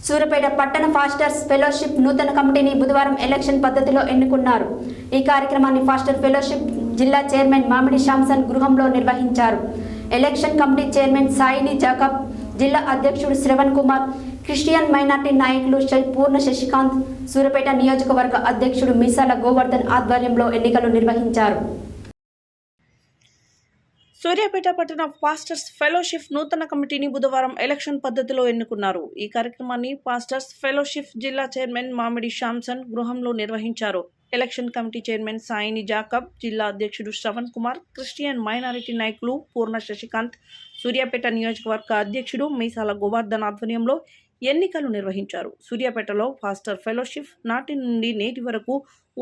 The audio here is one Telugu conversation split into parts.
సూర్యాపేట పట్టణ ఫాస్టర్స్ ఫెలోషిప్ నూతన కమిటీని బుధవారం ఎలక్షన్ పద్ధతిలో ఎన్నుకున్నారు. ఈ కార్యక్రమాన్ని ఫాస్టర్ ఫెలోషిప్ జిల్లా చైర్మన్ మామిడి శాంసన్ గృహంలో నిర్వహించారు. ఎలక్షన్ కమిటీ చైర్మన్ సాయిని జాకబ్, జిల్లా అధ్యక్షుడు శ్రవణ్ కుమార్, క్రిస్టియన్ మైనార్టీ నాయకులు పూర్ణ శశికాంత్, సూర్యాపేట నియోజకవర్గ అధ్యక్షుడు మీసాల గోవర్ధన్ ఆధ్వర్యంలో ఎన్నికలు నిర్వహించారు. సూర్యాపేట పట్టణ పాస్టర్స్ ఫెలోషిప్ నూతన కమిటీని బుధవారం ఎలక్షన్ పద్ధతిలో ఎన్నుకున్నారు. ఈ కార్యక్రమాన్ని పాస్టర్స్ ఫెలోషిప్ జిల్లా చైర్మన్ మామిడి శాంసన్ గృహంలో నిర్వహించారు. ఎలక్షన్ కమిటీ చైర్మన్ సాయిని జాకబ్, జిల్లా అధ్యక్షుడు శ్రవణ్ కుమార్, క్రిస్టియన్ మైనారిటీ నాయకులు పూర్ణ శశికాంత్, సూర్యాపేట నియోజకవర్గ అధ్యక్షుడు మీసాల గోవర్ధన్ ఆధ్వర్యంలో ఎన్నికలు నిర్వహించారు. సూర్యాపేటలో పాస్టర్ ఫెలోషిప్ నాటి నుండి నేటి వరకు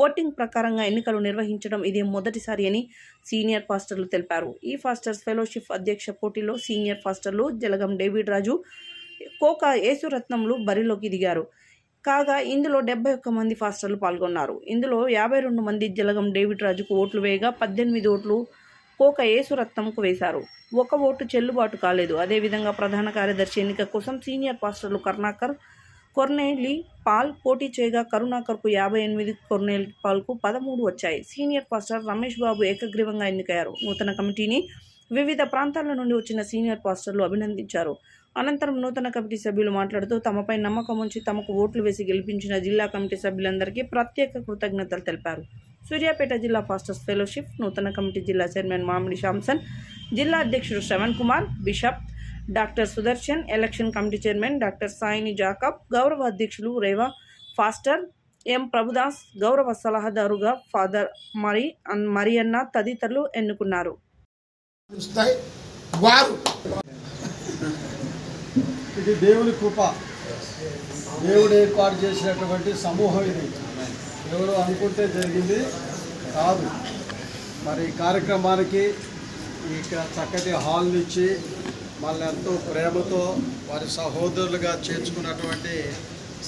ఓటింగ్ ప్రకారంగా ఎన్నికలు నిర్వహించడం ఇదే మొదటిసారి అని సీనియర్ పాస్టర్లు తెలిపారు. ఈ పాస్టర్స్ ఫెలోషిప్ అధ్యక్ష పోటీలో సీనియర్ పాస్టర్లు జలగం డేవిడ్ రాజు, కోక యేసురత్నంలు బరిలోకి దిగారు. కాగా ఇందులో 71 మంది పాస్టర్లు పాల్గొన్నారు. ఇందులో 52 మంది జలగం డేవిడ్ రాజుకు ఓట్లు వేయగా 18 ఓట్లు కోక యేసురత్నంకు వేశారు. 1 ఓటు చెల్లుబాటు కాలేదు. అదేవిధంగా ప్రధాన కార్యదర్శి ఎన్నిక కోసం సీనియర్ పాస్టర్లు కరుణాకర్, కొర్నేలి పాల్ పోటీ చేయగా కరుణాకర్కు 58, కొర్నేలి పాల్కు 13 వచ్చాయి. సీనియర్ పాస్టర్ రమేష్ బాబు ఏకగ్రీవంగా ఎన్నికయ్యారు. నూతన కమిటీని వివిధ ప్రాంతాల నుండి వచ్చిన సీనియర్ పాస్టర్లు అభినందించారు. అనంతరం నూతన కమిటీ సభ్యులు మాట్లాడుతూ తమపై నమ్మకం ఉంచి తమకు ఓట్లు వేసి గెలిపించిన జిల్లా కమిటీ సభ్యులందరికీ ప్రత్యేక కృతజ్ఞతలు తెలిపారు. సూర్యాపేట జిల్లా పాస్టర్స్ ఫెలోషిప్ నూతన కమిటీ జిల్లా చైర్మన్ మామిడి శాంసన్, జిల్లా అధ్యక్షుడు Shravan Kumar, bishop doctor Sudarshan, election committee chairman doctor సాయిని జాకబ్, గౌరవ అధ్యక్షులు రేవా ఫాస్టర్ ఎం ప్రభుదాస్, గౌరవ సలహాదారుగా ఫాదర్ మరియన్న తదితరులు ఎన్నుకున్నారు. ఇది దేవుని కృప, దేవుడు ఏర్పాటు చేసినటువంటి సమూహం. ఇది ఎవరు అనుకుంటే జరిగింది కాదు. మరి ఈ కార్యక్రమానికి ఇక్కడ చక్కటి హాల్ని ఇచ్చి మళ్ళీ ఎంతో ప్రేమతో వారి సహోదరులుగా చేర్చుకున్నటువంటి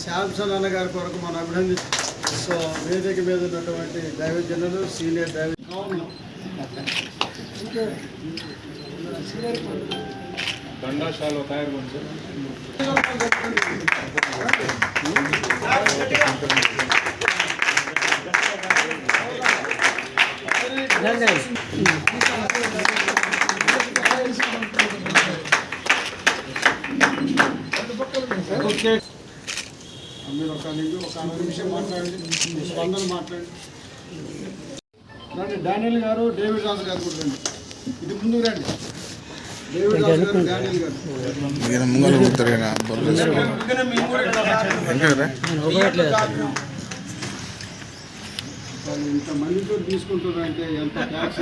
శాంసన్ అన్న గారి కొరకు మనం అభినందిస్తాం. సో వేదిక మీద ఉన్నటువంటి దైవజనులు, సీనియర్ దైవజనులు దండాశాల తయారు మీరు ఒక నిమిషం మాట్లాడండి, స్పందన మాట్లాడండి. డానియల్ గారు, డేవిడ్ రాజు గారు కూడా రండి. ఇది ముందుకు రండి. డేవిడ్ రాజు గారు, డానియల్ గారు ఇంత మందితో తీసుకుంటారంటే ఎంత ట్యాక్స్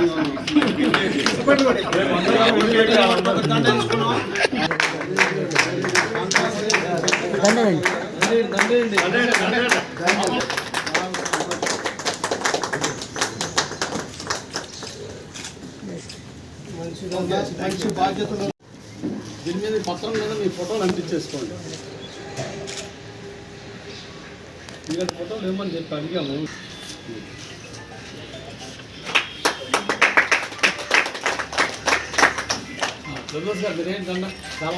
మంచి బాధ్యతలు. దీని మీద పత్రం మీద మీ ఫోటోలు అంటించేసుకోండి. ఇలాంటి ఫోటోలు ఏమని చెప్పి అడిగాము. సార్ మీరేంటన్నా చాలా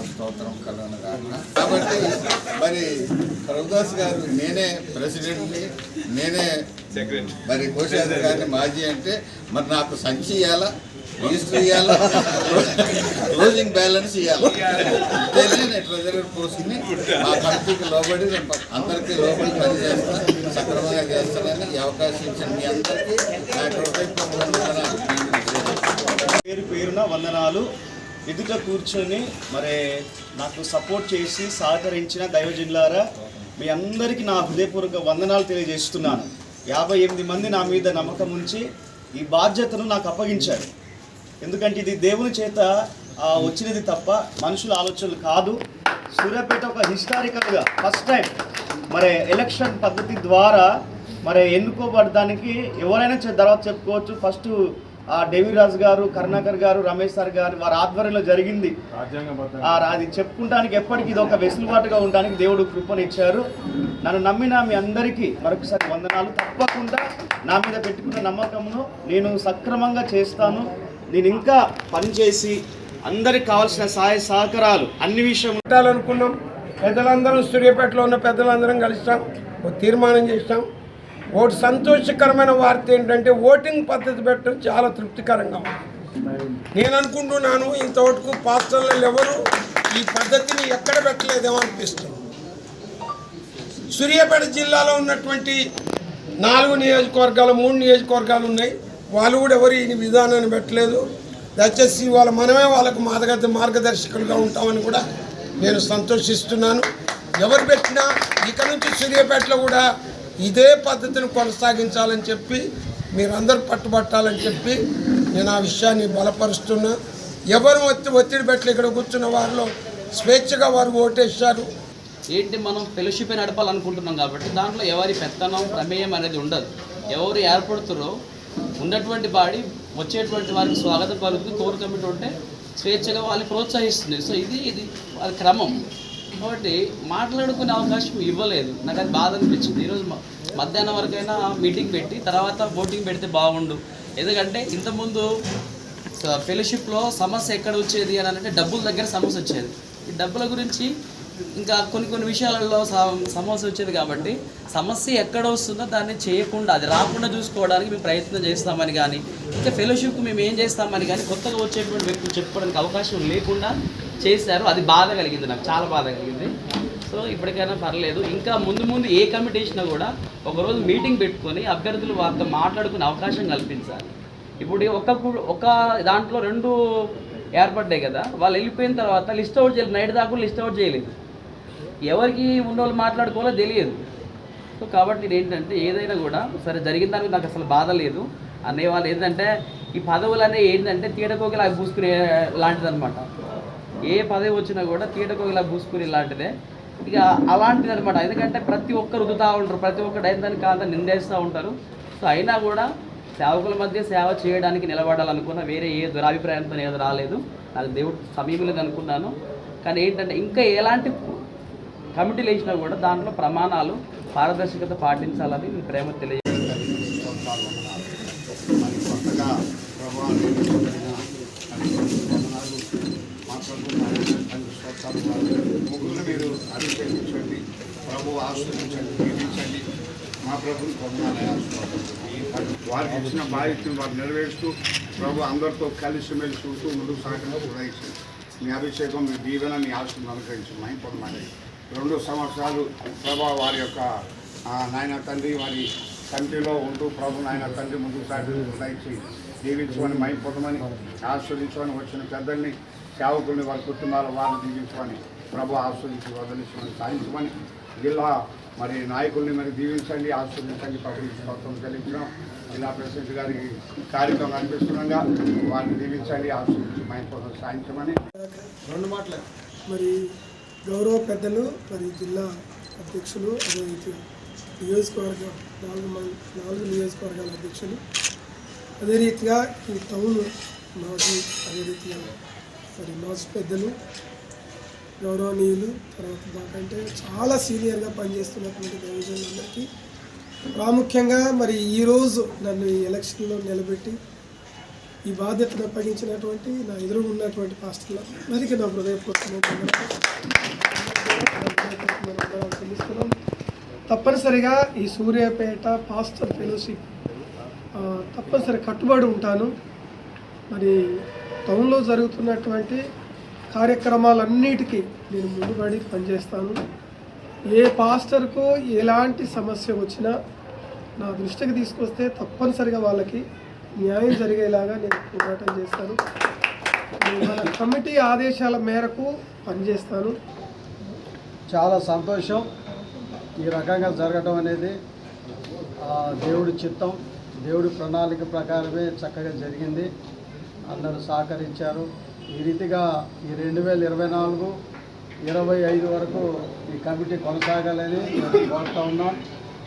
స్తోత్రం కలను కాబట్టి మరి ప్రభుదాస్ గారు, నేనే ప్రెసిడెంట్ని, నేనే మరి కోశాధికారిని, మాజీ అంటే మరి నాకు సంచి ఇవ్వాలా, రిజిస్టర్ ఇవ్వాలా, క్లోజింగ్ బ్యాలెన్స్ ఇవ్వాలి. నేను ట్రెజరర్ పోస్ట్ని మా కమిటీకి లోబడి అందరికీ లోబడి పని చేస్తా, సక్రమంగా చేస్తానని ఈ అవకాశం ఇచ్చిన మీ అందరికీ పేరు పేరున వందనాలు. ఎదుట కూర్చొని మరి నాకు సపోర్ట్ చేసి సహకరించిన దైవజనులారా మీ అందరికీ నా హృదయపూర్వక వందనాలు తెలియజేస్తున్నాను. 58 మంది నా మీద నమ్మకం ఉంచి ఈ బాధ్యతను నాకు అప్పగించారు. ఎందుకంటే ఇది దేవుని చేత వచ్చినది తప్ప మనుషుల ఆలోచనలు కాదు. సూర్యాపేట ఒక హిస్టారికల్గా ఫస్ట్ టైం మరి ఎలక్షన్ పద్ధతి ద్వారా మరి ఎన్నుకోబడడానికి ఎవరైనా తర్వాత చెప్పుకోవచ్చు. ఫస్ట్ డేవి రాజు గారు, కరుణాకర్ గారు, రమేష్ సార్ గారు వారి ఆధ్వర్యంలో జరిగింది. అది చెప్పుకుంటానికి ఎప్పటికీ ఇది ఒక వెసులుబాటుగా ఉండడానికి దేవుడు కృపనిచ్చారు. నన్ను నమ్మిన మీ అందరికీ మరొకసారి వందనాలు. తప్పకుండా నా మీద పెట్టుకున్న నమ్మకమును నేను సక్రమంగా చేస్తాను. నేను ఇంకా పనిచేసి అందరికి కావాల్సిన సహాయ సహకారాలు అన్ని విషయం పెట్టాలనుకున్నాం. పెద్దలందరం సూర్యాపేటలో ఉన్న పెద్దలందరం కలిసాం, ఒక తీర్మానం చేసాం. ఒకటి సంతోషకరమైన వార్త ఏంటంటే ఓటింగ్ పద్ధతి పెట్టడం చాలా తృప్తికరంగా ఉంది. నేను అనుకుంటున్నాను ఇంతవరకు పాస్టర్లు ఎవరు ఈ పద్ధతిని ఎక్కడ పెట్టలేదేమో అనిపిస్తుంది. సూర్యాపేట జిల్లాలో ఉన్నటువంటి 4 నియోజకవర్గాలు 3 నియోజకవర్గాలు ఉన్నాయి. వాళ్ళు కూడా ఎవరు ఈ విధానాన్ని పెట్టలేదు. దయచేసి మనమే వాళ్ళకు మార్గదర్శకులుగా ఉంటామని కూడా నేను సంతోషిస్తున్నాను. ఎవరు పెట్టినా ఇక నుంచి సూర్యాపేటలో కూడా ఇదే పద్ధతిని కొనసాగించాలని చెప్పి మీరందరూ పట్టుబట్టాలని చెప్పి నేను ఆ విషయాన్ని బలపరుస్తున్నా. ఎవరు ఒత్తిడి పెట్టలే. ఇక్కడ కూర్చున్న వారిలో స్వేచ్ఛగా వారు ఓటేశారు. ఏంటి మనం ఫెలోషిప్ నడపాలనుకుంటున్నాం కాబట్టి దాంట్లో ఎవరి పెత్తనం ప్రమేయం అనేది ఉండదు. ఎవరు ఏర్పడుతారో ఉన్నటువంటి బాడీ వచ్చేటువంటి వారికి స్వాగతం పలుకుతుంది. కోర్ కమిటీ ఉంటే స్వేచ్ఛగా వాళ్ళని ప్రోత్సహిస్తుంది. సో ఇది అది క్రమం. కాబట్టి మాట్లాడుకునే అవకాశం ఇవ్వలేదు. నాకు అది బాధ అనిపించింది. ఈరోజు మధ్యాహ్నం వరకైనా మీటింగ్ పెట్టి తర్వాత ఓటింగ్ పెడితే బాగుండు. ఎందుకంటే ఇంతకుముందు ఫెలోషిప్లో సమస్య ఎక్కడ వచ్చేది అని అంటే డబ్బుల దగ్గర సమస్య వచ్చేది. ఈ డబ్బుల గురించి ఇంకా కొన్ని విషయాలలో సమస్య వచ్చేది. కాబట్టి సమస్య ఎక్కడ వస్తుందో దాన్ని చేయకుండా అది రాకుండా చూసుకోవడానికి మేము ప్రయత్నం చేస్తామని కానీ ఇంకా ఫెలోషిప్కి మేము ఏం చేస్తామని కానీ కొత్తగా వచ్చేటువంటి వ్యక్తులు చెప్పుకోవడానికి అవకాశం లేకుండా చేశారు. అది బాధ కలిగింది, నాకు చాలా బాధ కలిగింది. సో ఇప్పటికైనా పర్లేదు. ఇంకా ముందు ఏ కమిటీ ఇచ్చినా కూడా ఒకరోజు మీటింగ్ పెట్టుకొని అభ్యర్థులు వారితో మాట్లాడుకునే అవకాశం కల్పించాలి. ఇప్పుడు ఒక దాంట్లో 2 ఏర్పడ్డాయి కదా, వాళ్ళు వెళ్ళిపోయిన తర్వాత లిస్ట్ అవుట్ చేయలేదు. నైట్ దాకా లిస్ట్ అవుట్ చేయలేదు. ఎవరికి ఉన్నోళ్ళు మాట్లాడుకోవాలో తెలియదు. సో కాబట్టి ఇది ఏంటంటే ఏదైనా కూడా సరే జరిగిన దానికి నాకు అసలు బాధ లేదు. అనేవాళ్ళు ఏంటంటే ఈ పదవులు అనేవి ఏంటంటే తీటకోగిలా పూసుకునే లాంటిది అనమాట. ఏ పదవి వచ్చినా కూడా తీటకోగిలా పూసుకునే లాంటిదే. ఇక అలాంటిది అనమాట. ఎందుకంటే ప్రతి ఒక్కరు రుదుతూ ఉంటారు, ప్రతి ఒక్కరు అయిన దానికి కాదని నిందేస్తూ ఉంటారు. సో అయినా కూడా సేవకుల మధ్య సేవ చేయడానికి నిలబడాలనుకున్న వేరే ఏ దురాభిప్రాయంతో ఏదో రాలేదు. నాకు దేవుడు సమీపలేదు అనుకున్నాను. కానీ ఏంటంటే ఇంకా ఎలాంటి కమిటీలు వేసినా కూడా దాంట్లో ప్రమాణాలు పారదర్శకత పాటించాలని మీ ప్రేమ ముగ్గురు మీరు అభిషేకించండి, ప్రభు ఆశ్రయించండి, దీవించండి. మా ప్రభుని వారికి ఇచ్చిన బాధ్యతను వారు నెరవేరుస్తూ ప్రభు అందరితో కలిసిమెలిసి ఉంటూ ముందుకు సాగడానికి ఉదయించండి. మీ అభిషేకం, మీ దీవెన, మీ ఆశ్రమం అనుగ్రహించి మైపొడమాట 2 సంవత్సరాలు ప్రభా వారి యొక్క నాయన తండ్రి వారి కమిటీలో ఉంటూ ప్రభు నాయన తండ్రి ముందుకు సాగి ఉదయించి దీవించమని మైపొడమని ఆస్వాదించమని వచ్చిన పెద్దల్ని సేవకుల్ని వారి కుటుంబాల వారిని దీవించమని ప్రభు ఆస్వాదించి వదిలించమని సాధించమని జిల్లా మరి నాయకుల్ని మరి దీవించండి, ఆస్వాదించండి. ప్రభుత్వం చెల్లించడం జిల్లా ప్రెసిడెంట్ గారికి కార్యక్రమం అనిపిస్తుండగా వారిని దీవించండి, ఆస్వాదించి మైపొడం సాధించమని 2 మాటలు. మరి గౌరవ పెద్దలు, మరి జిల్లా అధ్యక్షులు, అదే నియోజకవర్గ 4 నియోజకవర్గాల అధ్యక్షులు, అదే రీతిగా ఈ టౌన్ మాజీ, అదే రీతిగా మరి మాజీ పెద్దలు, గౌరవనీయులు, తర్వాత మాకంటే చాలా సీనియర్గా పనిచేస్తున్నటువంటి దైవజనులందరికీ ప్రాముఖ్యంగా మరి ఈరోజు నన్ను ఈ ఎలక్షన్లో నిలబెట్టి ఈ బాధ్యతను అప్పగించినటువంటి నా ఎదురు ఉన్నటువంటి పాస్టర్లందరికీ నా హృదయపూర్వకమైన తెలుస్తున్నాం. తప్పనిసరిగా ఈ సూర్యాపేట పాస్టర్ ఫెలోషిప్ తప్పనిసరి కట్టుబడి ఉంటాను. మరి టౌన్లో జరుగుతున్నటువంటి కార్యక్రమాలన్నిటికీ నేను ముందుబడి పనిచేస్తాను. ఏ పాస్టర్కు ఎలాంటి సమస్య వచ్చినా నా దృష్టికి తీసుకొస్తే తప్పనిసరిగా వాళ్ళకి న్యాయం జరిగేలాగా నేను పోరాటం చేస్తాను. మన కమిటీ ఆదేశాల మేరకు పనిచేస్తాను. చాలా సంతోషం ఈ రకంగా జరగడం అనేది. దేవుడి చిత్తం, దేవుడి ప్రణాళిక ప్రకారమే చక్కగా జరిగింది. అందరూ సహకరించారు. ఈ రీతిగా ఈ 2024, 25 వరకు ఈ కమిటీ కొనసాగాలని కోరుతూ ఉన్నాం.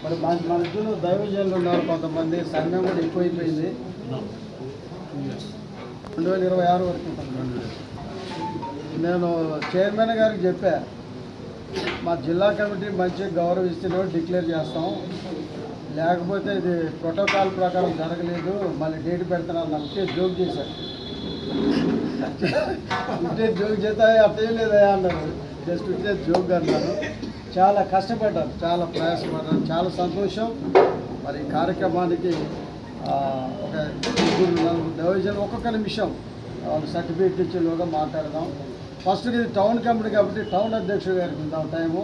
మరి మన ఇద్దరు దైవజనులు ఉన్నారు, కొంతమంది సంఘం కూడా ఎక్కువైపోయింది. 2026 వరకు ఉంటుంది. నేను చైర్మన్ గారికి చెప్పా, మా జిల్లా కమిటీ మంచిగా గౌరవిస్తేనే డిక్లేర్ చేస్తాం, లేకపోతే ఇది ప్రోటోకాల్ ప్రకారం జరగలేదు, మళ్ళీ డేట్ పెడుతున్నాను అంటే జోక్ చేశారు. ఉంటే జోక్ చేస్తా అర్థం లేదా అన్నారు, జస్ట్ ఉంటే జోక్ అన్నారు. చాలా కష్టపడ్డారు, చాలా ప్రయాసపడ్డారు, చాలా సంతోషం. మరి ఈ కార్యక్రమానికి ఒక 3-4 డైవిజన్ ఒక్కొక్క నిమిషం సర్టిఫికేట్ ఇచ్చేలోగా మాట్లాడదాం. ఫస్ట్ ఇది టౌన్ కమిటీ కాబట్టి టౌన్ అధ్యక్షుడు గారికి ఉందాం టైము.